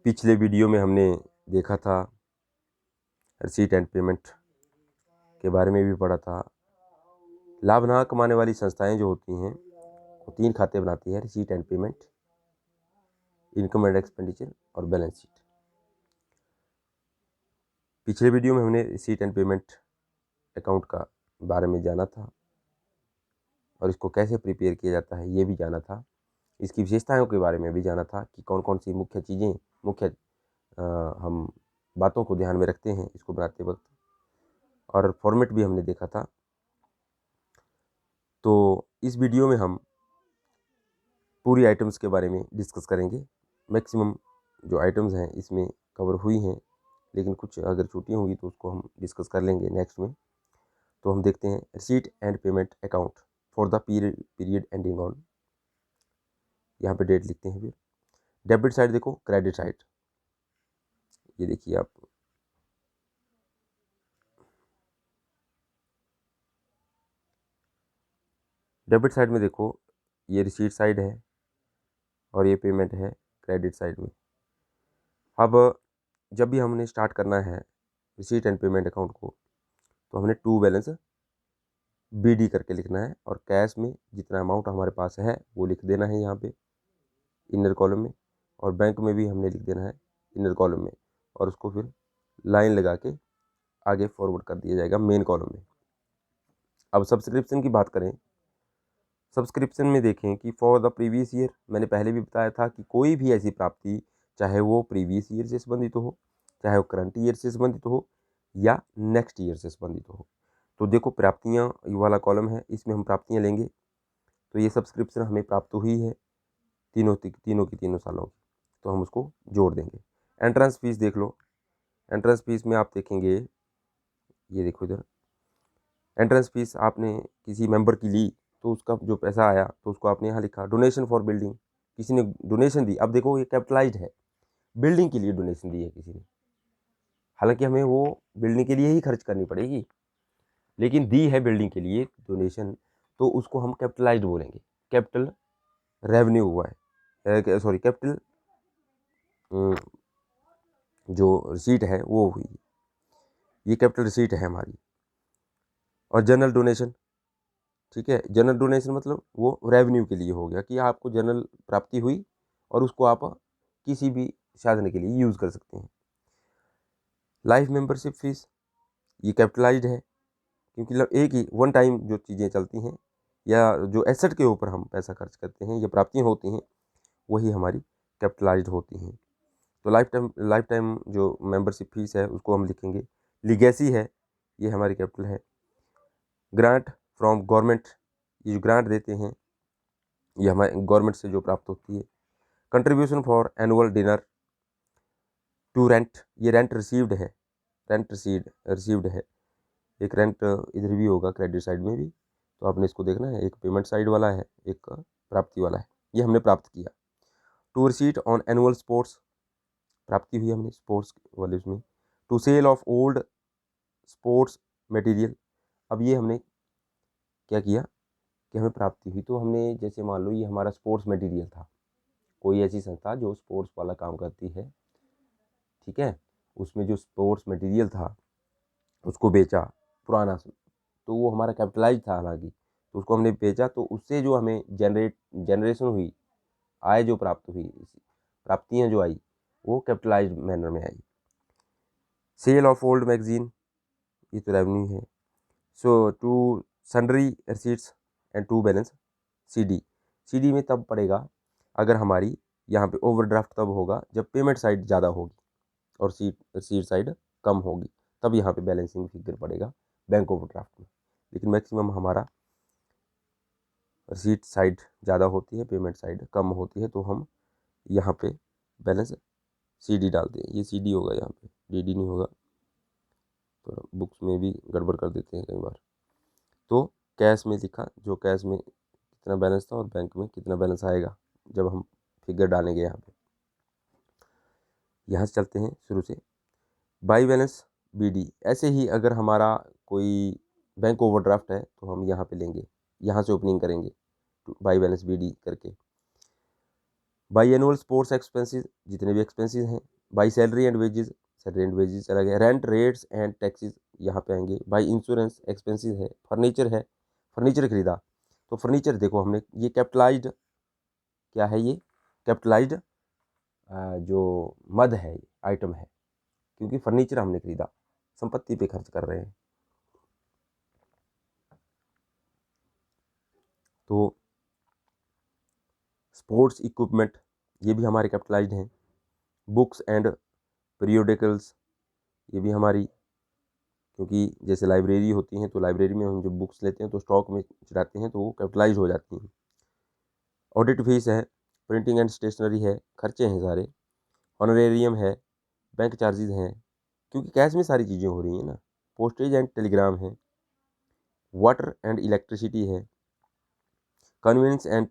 पिछले वीडियो में हमने देखा था रिसीट एंड पेमेंट के बारे में भी पढ़ा था। लाभ ना कमाने वाली संस्थाएं जो होती हैं वो 3 खाते बनाती है, receipt and payment, income and expenditure और बैलेंस शीट। पिछले वीडियो में हमने रिसीट एंड पेमेंट अकाउंट का बारे में जाना था और इसको कैसे प्रिपेयर किया जाता है ये भी जाना था। इसकी विशेषताओं के बारे में भी जाना था कि कौन कौन सी मुख्य हम बातों को ध्यान में रखते हैं इसको बनाते वक्त, और फॉर्मेट भी हमने देखा था। तो इस वीडियो में हम पूरी आइटम्स के बारे में डिस्कस करेंगे। मैक्सिमम जो आइटम्स हैं इसमें कवर हुई हैं, लेकिन कुछ अगर छूटी होंगी तो उसको हम डिस्कस कर लेंगे नेक्स्ट में। तो हम देखते हैं receipt and payment account for the period ending on, यहाँ पे डेट लिखते हैं। फिर डेबिट साइड देखो, क्रेडिट साइड ये देखिए आप, डेबिट साइड में देखो ये रिसीट साइड है और ये पेमेंट है क्रेडिट साइड में। अब जब भी हमने स्टार्ट करना है रिसीट एंड पेमेंट अकाउंट को तो हमने टू बैलेंस BD करके लिखना है और कैश में जितना अमाउंट हमारे पास है वो लिख देना है यहाँ पे इनर कॉलम में, और बैंक में भी हमने लिख देना है इनर कॉलम में, और उसको फिर लाइन लगा के आगे फॉरवर्ड कर दिया जाएगा मेन कॉलम में। अब सब्सक्रिप्शन की बात करें, सब्सक्रिप्शन में देखें कि फॉर द प्रीवियस ईयर, मैंने पहले भी बताया था कि कोई भी ऐसी प्राप्ति, चाहे वो प्रीवियस ईयर से संबंधित हो, चाहे वो करंट ईयर से संबंधित हो या नेक्स्ट ईयर से संबंधित हो। तो देखो प्राप्तियाँ वाला कॉलम है, इसमें हम प्राप्तियाँ लेंगे। तो ये सब्सक्रिप्शन हमें प्राप्त हुई है तीनों की तीनों सालों की, तो हम उसको जोड़ देंगे। एंट्रेंस फीस देख लो, एंट्रेंस फीस में आप देखेंगे, ये देखो इधर, एंट्रेंस फीस आपने किसी मेंबर की ली तो उसका जो पैसा आया तो उसको आपने यहाँ लिखा। डोनेशन फॉर बिल्डिंग, किसी ने डोनेशन दी, अब देखो ये कैपिटलाइज्ड है, बिल्डिंग के लिए डोनेशन दी है किसी ने, हालांकि हमें वो बिल्डिंग के लिए ही खर्च करनी पड़ेगी, लेकिन दी है बिल्डिंग के लिए डोनेशन, तो उसको हम कैपिटलाइज्ड बोलेंगे। कैपिटल रेवेन्यू हुआ है, सॉरी कैपिटल जो रिसीट है वो हुई, ये कैपिटल रिसीट है हमारी। और जनरल डोनेशन, ठीक है, जनरल डोनेशन मतलब वो रेवेन्यू के लिए हो गया कि आपको जनरल प्राप्ति हुई और उसको आप किसी भी साधन के लिए यूज़ कर सकते हैं। लाइफ मेंबरशिप फीस, ये कैपिटलाइज्ड है क्योंकि एक ही वन टाइम जो चीज़ें चलती हैं या जो एसेट के ऊपर हम पैसा खर्च करते हैं या प्राप्तियाँ होती हैं वही हमारी कैपिटलाइज्ड होती हैं। तो लाइफ टाइम जो मेंबरशिप फीस है उसको हम लिखेंगे। लीगेसी है, ये हमारी कैपिटल है। ग्रांट फ्रॉम गवर्नमेंट, ये जो ग्रांट देते हैं ये हमारे गवर्नमेंट से जो प्राप्त होती है। Contribution for annual dinner to rent, ये रेंट रिसीव्ड है, रेंट रिसीव्ड है। एक रेंट इधर भी होगा क्रेडिट साइड में भी, तो आपने इसको देखना है, एक पेमेंट साइड वाला है, एक प्राप्ति वाला है, ये हमने प्राप्त किया। To receipt on annual sports, प्राप्ति हुई हमने स्पोर्ट्स वाले उसमें। To sale of old sports material, अब ये हमने क्या किया कि हमें प्राप्ति हुई, तो हमने जैसे मान लो ये हमारा स्पोर्ट्स मटेरियल था, कोई ऐसी संस्था जो स्पोर्ट्स वाला काम करती है, ठीक है, उसमें जो स्पोर्ट्स मटेरियल था उसको बेचा पुराना, तो वो हमारा कैपिटलाइज था हालांकि, तो उसको हमने बेचा, तो उससे जो हमें जनरेशन हुई, आय जो प्राप्त हुई, प्राप्तियाँ जो आई वो कैपिटलाइज्ड मैनर में आई। सेल ऑफ ओल्ड मैगजीन, ये तो रेवेन्यू है। So to sundry receipts and to balance CD में तब पड़ेगा अगर हमारी यहाँ पे ओवरड्राफ्ट तब होगा जब पेमेंट साइड ज़्यादा होगी और रिसीट साइड कम होगी, तब यहाँ पे बैलेंसिंग फिगर पड़ेगा बैंक ओवरड्राफ्ट में। लेकिन मैक्सिमम हमारा रिसीट साइड ज़्यादा होती है, पेमेंट साइड कम होती है, तो हम यहाँ पे बैलेंस CD डालते हैं। ये CD होगा, यहाँ पे DD नहीं होगा, तो बुक्स में भी गड़बड़ कर देते हैं कई बार। तो कैश में लिखा, जो कैश में कितना बैलेंस था और बैंक में कितना बैलेंस आएगा जब हम फिगर डालेंगे यहाँ पे। यहाँ से चलते हैं शुरू से, बाई बैलेंस BD, ऐसे ही अगर हमारा कोई बैंक ओवरड्राफ्ट है तो हम यहाँ पे लेंगे, यहाँ से ओपनिंग करेंगे बाई बैलेंस BD करके। बाई एनुअल स्पोर्ट्स एक्सपेंसेस, जितने भी एक्सपेंसेस हैं by salary and wages, salary and wages चला गया। रेंट, रेट्स एंड टैक्सेस यहाँ पे आएंगे। बाई इंश्योरेंस, एक्सपेंसेस है। फर्नीचर है, फर्नीचर खरीदा तो फर्नीचर देखो हमने ये कैपिटलाइज्ड, क्या है ये कैपिटलाइज्ड जो मद है, आइटम है, क्योंकि फर्नीचर हमने खरीदा, संपत्ति पे खर्च कर रहे हैं। तो स्पोर्ट्स इक्विपमेंट ये भी हमारे कैपिटलाइज्ड हैं। बुक्स एंड पीरियोडिकल्स ये भी हमारी, क्योंकि जैसे लाइब्रेरी होती हैं तो लाइब्रेरी में हम जो बुक्स लेते हैं तो स्टॉक में चढ़ाते हैं तो वो कैपिटलाइज हो जाती हैं। ऑडिट फीस है, प्रिंटिंग एंड स्टेशनरी है, खर्चे हैं सारे। ऑनरेरियम है, बैंक चार्जेस हैं, क्योंकि कैश में सारी चीज़ें हो रही हैं ना। पोस्टेज एंड टेलीग्राम है, वाटर एंड इलेक्ट्रिसिटी है, कन्वीनियंस एंड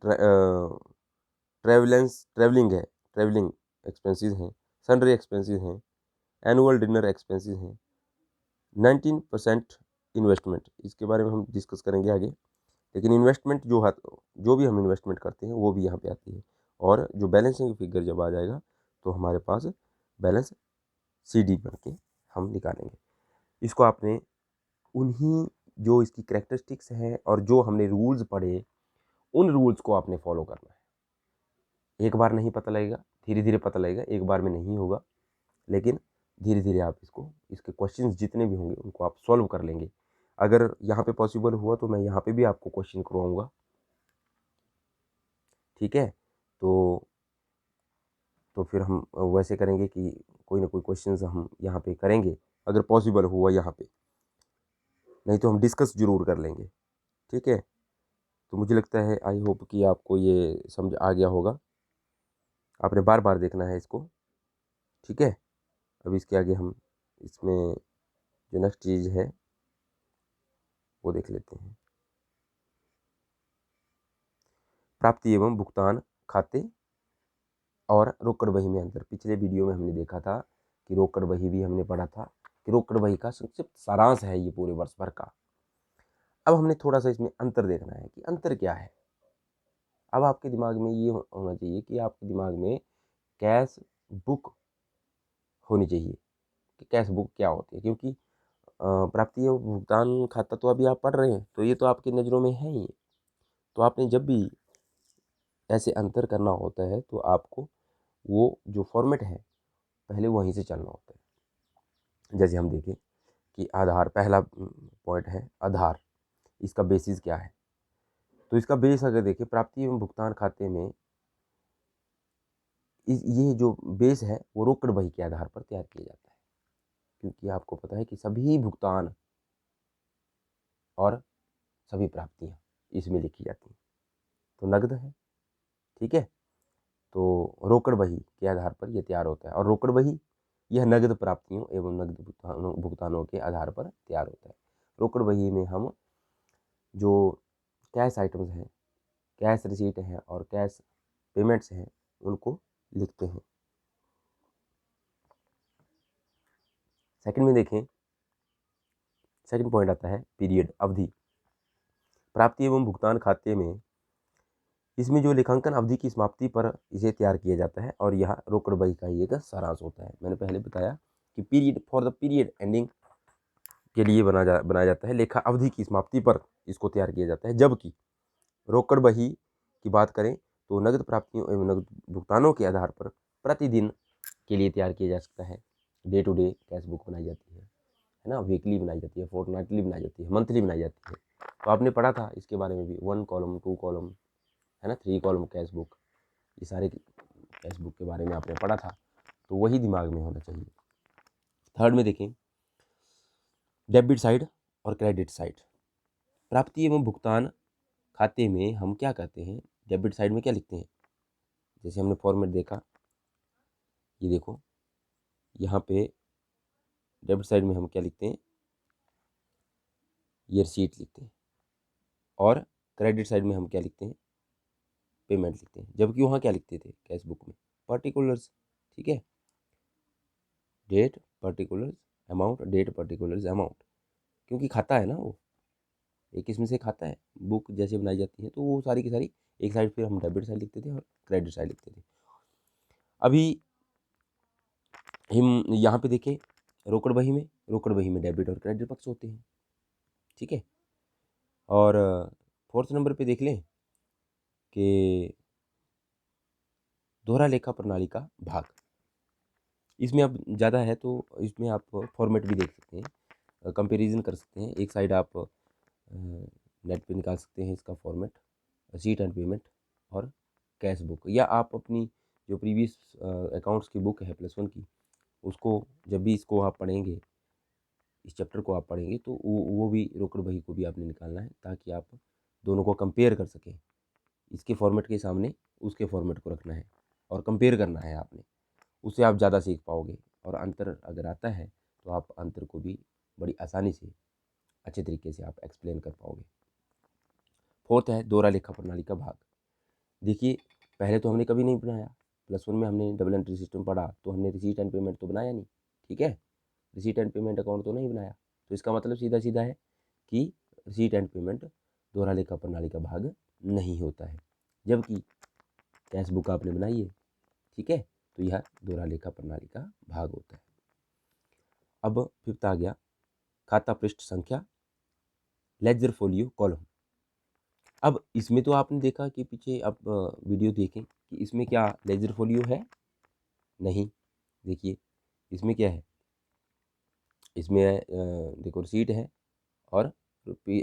ट्रेवलिंग है, ट्रेवलिंग एक्सपेंसेस हैं, सनरी एक्सपेंसेस हैं, एनुअल डिनर एक्सपेंसेस हैं। 19% इन्वेस्टमेंट, इसके बारे में हम डिस्कस करेंगे आगे, लेकिन इन्वेस्टमेंट जो भी हम इन्वेस्टमेंट करते हैं वो भी यहाँ पे आती है। और जो बैलेंसिंग फिगर जब आ जाएगा तो हमारे पास बैलेंस CD बन के हम निकालेंगे। इसको आपने उन्हीं जो इसकी करेक्टरिस्टिक्स हैं और जो हमने रूल्स पढ़े उन रूल्स को आपने फॉलो करना है। एक बार नहीं पता लगेगा, धीरे धीरे पता लगेगा, एक बार में नहीं होगा, लेकिन धीरे धीरे आप इसके क्वेश्चंस जितने भी होंगे उनको आप सॉल्व कर लेंगे। अगर यहाँ पे पॉसिबल हुआ तो मैं यहाँ पे भी आपको क्वेश्चन करवाऊँगा, ठीक है। तो फिर हम वैसे करेंगे कि कोई ना कोई क्वेश्चंस हम यहाँ पे करेंगे अगर पॉसिबल हुआ यहाँ पे, नहीं तो हम डिस्कस जरूर कर लेंगे, ठीक है। तो मुझे लगता है, आई होप कि आपको ये समझ आ गया होगा। आपने बार बार देखना है इसको, ठीक है। अब इसके आगे हम इसमें जो नेक्स्ट चीज़ है वो देख लेते हैं। प्राप्ति एवं भुगतान खाते और रोकड़ बही में अंतर। पिछले वीडियो में हमने देखा था कि रोकड़ बही भी हमने पढ़ा था कि रोकड़ बही का संक्षिप्त सारांश है ये पूरे वर्ष भर का। अब हमने थोड़ा सा इसमें अंतर देखना है कि अंतर क्या है। अब आपके दिमाग में ये होना चाहिए कि आपके दिमाग में कैश बुक होनी चाहिए कि कैश बुक क्या होती है, क्योंकि प्राप्ति एवं भुगतान खाता तो अभी आप पढ़ रहे हैं तो ये तो आपकी नज़रों में है ही। तो आपने जब भी ऐसे अंतर करना होता है तो आपको वो जो फॉर्मेट है पहले वहीं से चलना होता है। जैसे हम देखें कि आधार, पहला पॉइंट है आधार, इसका बेसिस क्या है। तो इसका बेस अगर देखें प्राप्ति एवं भुगतान खाते में ये जो बेस है वो रोकड़ बही के आधार पर तैयार किया जाता है, क्योंकि आपको पता है कि सभी भुगतान और सभी प्राप्तियां इसमें लिखी जाती हैं। तो नगद है, ठीक है, तो रोकड़ बही के आधार पर यह तैयार होता है। और रोकड़ बही यह नगद प्राप्तियों एवं नगद भुगतानों के आधार पर तैयार होता है। रोकड़ बही में हम जो कैश आइटम्स हैं, कैश रिसीट हैं और कैश पेमेंट्स हैं उनको लिखते हैं। सेकंड में देखें, सेकंड पॉइंट आता है पीरियड, अवधि। प्राप्ति एवं भुगतान खाते में इसमें जो लेखांकन अवधि की समाप्ति पर इसे तैयार किया जाता है और यह रोकड़ बही का एक सारांश होता है। मैंने पहले बताया कि period, for the period ending के लिए बनाया जाता है, लेखा अवधि की समाप्ति पर इसको तैयार किया जाता है। जबकि रोकड़ बही की बात करें तो नगद प्राप्तियों एवं नगद भुगतानों के आधार पर प्रतिदिन के लिए तैयार किया जा सकता है। Day to day cash book बनाई जाती है ना, वीकली बनाई जाती है, फोर्टनाइटली बनाई जाती है, मंथली बनाई जाती है। तो आपने पढ़ा था इसके बारे में भी, 1 कॉलम 2 कॉलम है ना, 3 कॉलम कैश बुक, ये सारे कैश बुक के बारे में आपने पढ़ा था, तो वही दिमाग में होना चाहिए। थर्ड में देखें डेबिट साइड और क्रेडिट साइड। प्राप्ति एवं भुगतान खाते में हम क्या करते हैं, डेबिट साइड में क्या लिखते हैं, जैसे हमने फॉर्मेट देखा, ये देखो यहाँ पे डेबिट साइड में हम क्या लिखते हैं, ये रसीट लिखते हैं। और क्रेडिट साइड में हम क्या लिखते हैं, पेमेंट लिखते हैं। जबकि वहाँ क्या लिखते थे कैश बुक में, पर्टिकुलर्स, ठीक है, date particulars amount, date particulars amount, क्योंकि खाता है ना वो, एक इसमें से खाता है। बुक जैसे बनाई जाती है तो वो सारी की सारी एक साइड पे हम डेबिट साइड लिखते थे और क्रेडिट साइड लिखते थे। अभी हम यहाँ पे देखें रोकड़ बही में डेबिट और क्रेडिट पक्ष होते हैं, ठीक है। और फोर्थ नंबर पे देख लें कि दोहरा लेखा प्रणाली का भाग। इसमें अब ज़्यादा है तो इसमें आप फॉर्मेट भी देख सकते हैं, कंपैरिजन कर सकते हैं। एक साइड आप नेट पे निकाल सकते हैं इसका फॉर्मेट, रिसीट एंड पेमेंट और कैश बुक, या आप अपनी जो प्रीवियस अकाउंट्स की बुक है +1 की, उसको जब भी इसको आप पढ़ेंगे, इस चैप्टर को आप पढ़ेंगे, तो वो भी रोकड़ बही को भी आपने निकालना है, ताकि आप दोनों को कंपेयर कर सकें। इसके फॉर्मेट के सामने उसके फॉर्मेट को रखना है और कंपेयर करना है आपने, उससे आप ज़्यादा सीख पाओगे। और अंतर अगर आता है तो आप अंतर को भी बड़ी आसानी से अच्छे तरीके से आप एक्सप्लेन कर पाओगे। फोर्थ है दोहरा लेखा प्रणाली का भाग। देखिए, पहले तो हमने कभी नहीं बनाया, +1 में हमने डबल एंट्री सिस्टम पढ़ा तो हमने रिसीट एंड पेमेंट तो बनाया नहीं, ठीक है। रिसीट एंड पेमेंट अकाउंट तो नहीं बनाया, तो इसका मतलब सीधा सीधा है कि रिसीट एंड पेमेंट दोहरा लेखा प्रणाली का भाग नहीं होता है। जबकि कैश बुक आपने बनाई है, ठीक है, तो यह दोहरा लेखा प्रणाली का भाग होता है। अब फिफ्थ आ गया खाता पृष्ठ संख्या, लेजर फोलियो कॉलम। अब इसमें तो आपने देखा कि पीछे आप वीडियो देखें कि इसमें क्या लेजर फोलियो है, नहीं। देखिए इसमें क्या है, इसमें देखो रिसीट है और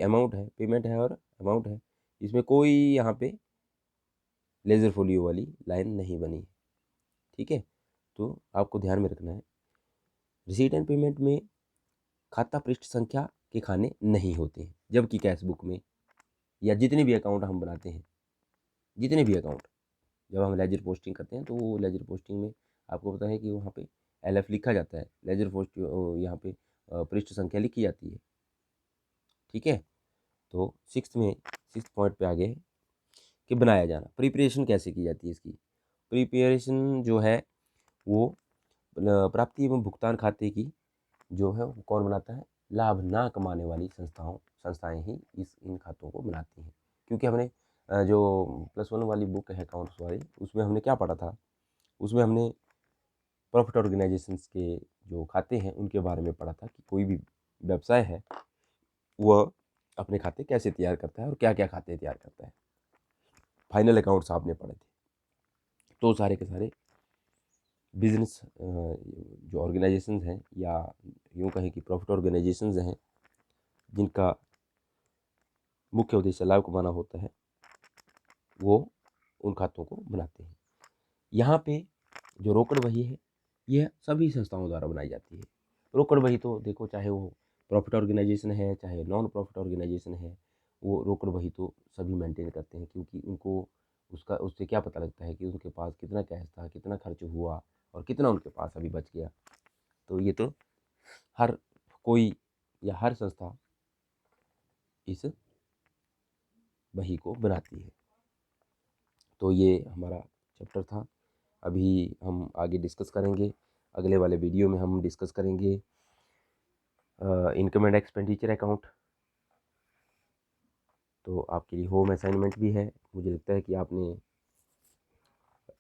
अमाउंट है, पेमेंट है और अमाउंट है। इसमें कोई यहाँ पे लेजर फोलियो वाली लाइन नहीं बनी है, ठीक है। तो आपको ध्यान में रखना है, रिसीट एंड पेमेंट में खाता पृष्ठ संख्या के खाने नहीं होते हैं, जबकि कैश बुक में या जितने भी अकाउंट हम बनाते हैं, जितने भी अकाउंट जब हम लेजर पोस्टिंग करते हैं, तो वो लेजर पोस्टिंग में आपको पता है कि वहाँ पे LF लिखा जाता है, लेजर पोस्ट यहाँ पे पृष्ठ संख्या लिखी जाती है, ठीक है। तो सिक्स पॉइंट पे आ गए कि बनाया जाना, प्रिपरेशन कैसे की जाती है इसकी। प्रिपरेशन जो है वो प्राप्ति एवं भुगतान खाते की जो है वो कौन बनाता है, लाभ ना कमाने वाली संस्थाएं ही इन खातों को बनाती हैं। क्योंकि हमने जो +1 वाली बुक है अकाउंट्स वाली, उसमें हमने क्या पढ़ा था, उसमें हमने प्रॉफिट ऑर्गेनाइजेशंस के जो खाते हैं उनके बारे में पढ़ा था कि कोई भी व्यवसाय है वह अपने खाते कैसे तैयार करता है और क्या क्या खाते तैयार करता है। फाइनल अकाउंट्स आपने पढ़े थे, तो सारे के सारे बिजनेस जो ऑर्गेनाइजेशंस हैं, या यूँ कहें कि प्रॉफिट ऑर्गेनाइजेशंस हैं, जिनका मुख्य उद्देश्य लाभ कमाना होता है, वो उन खातों को बनाते हैं। यहाँ पे जो रोकड़ बही है, यह सभी संस्थाओं द्वारा बनाई जाती है। रोकड़ बही तो देखो, चाहे वो प्रॉफिट ऑर्गेनाइजेशन है चाहे नॉन प्रॉफिट ऑर्गेनाइजेशन है, वो रोकड़ बही तो सभी मेंटेन करते हैं, क्योंकि उनको उससे क्या पता लगता है कि उनके पास कितना कैश था, कितना खर्च हुआ और कितना उनके पास अभी बच गया। तो ये तो हर कोई या हर संस्था इस बही को बनाती है। तो ये हमारा चैप्टर था। अभी हम आगे डिस्कस करेंगे, अगले वाले वीडियो में हम डिस्कस करेंगे इनकम एंड एक्सपेंडिचर अकाउंट। तो आपके लिए होम असाइनमेंट भी है। मुझे लगता है कि आपने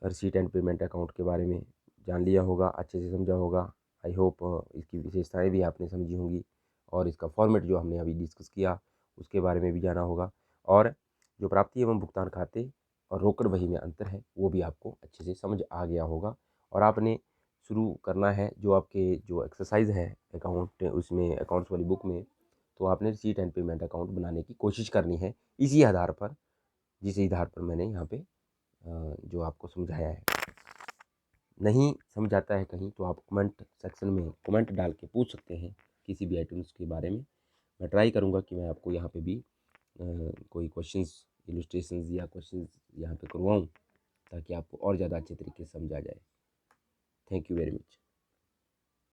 रिसीट एंड पेमेंट अकाउंट के बारे में जान लिया होगा, अच्छे से समझा होगा। आई होप इसकी विशेषताएं भी आपने समझी होंगी, और इसका फॉर्मेट जो हमने अभी डिस्कस किया उसके बारे में भी जाना होगा, और जो प्राप्ति एवं भुगतान खाते और रोकड़ बही में अंतर है वो भी आपको अच्छे से समझ आ गया होगा। और आपने शुरू करना है जो आपके जो एक्सरसाइज है अकाउंट, उसमें अकाउंट्स वाली बुक में, तो आपने रिसीट एंड पेमेंट अकाउंट बनाने की कोशिश करनी है इसी आधार पर, जिस आधार पर मैंने यहाँ पे जो आपको समझाया है। नहीं समझ आता है कहीं तो आप कमेंट सेक्शन में कमेंट डाल के पूछ सकते हैं किसी भी आइटम्स के बारे में। मैं ट्राई करूँगा कि मैं आपको यहाँ पे भी कोई क्वेश्चंस, इलस्ट्रेशंस या क्वेश्चंस यहाँ पे करवाऊँ, ताकि आपको और ज़्यादा अच्छे तरीके से समझा जाए। Thank you very much.